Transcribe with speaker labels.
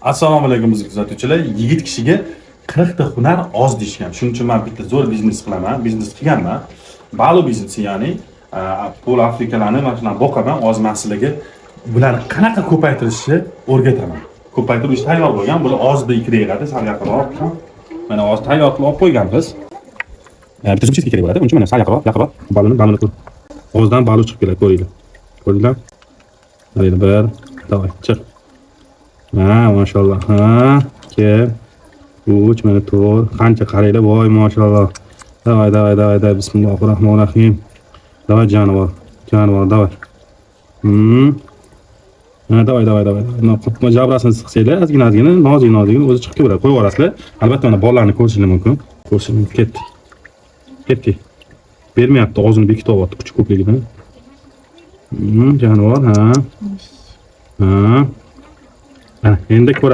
Speaker 1: Assalomu alaykum muzik kuzatuvchilar. Yigit kishiga 40 ta hunar oz deyishgan. Shuning uchun men bitta zo'r biznes qilaman, biznes qilganman. Balu biznesi ya'ni pol afrikalarni mana shunaqa boqaman, oz mahsuliga bularni qanaqa ko'paytirishni o'rgataman. Ko'paytirish tayyor bo'lgan, bular ozda 2 daqiqada sal yaqinroq. Mana oz tayyor qilib olib qo'yganmiz. Bitta zubchiski kerak bo'ladi. Uning uchun mana sal yaqinroq balonni qilib. Ozdan balu chiqib keladi, ko'ringlar. Ko'ringlar? Mana bir, davay, chiq. Ha, maşallah. Ha, kel. Uch, mana 4. Qancha qaranglar, voy maşallah. Davay. Bismillahirrahmanirrahim. Davay jonivor. Davay. Ha, davay. Mana jabrasini siqsanglar, ozgina nozik o'zi chiqib keladi. Qo'yib yuborasizlar. Albatta mana bolalarni ko'rishingiz mumkin. Ketdi. Bermayapti, og'zini bekitib olyapti kuch ko'pligidan. Jonivor, ha. Endi ko'ra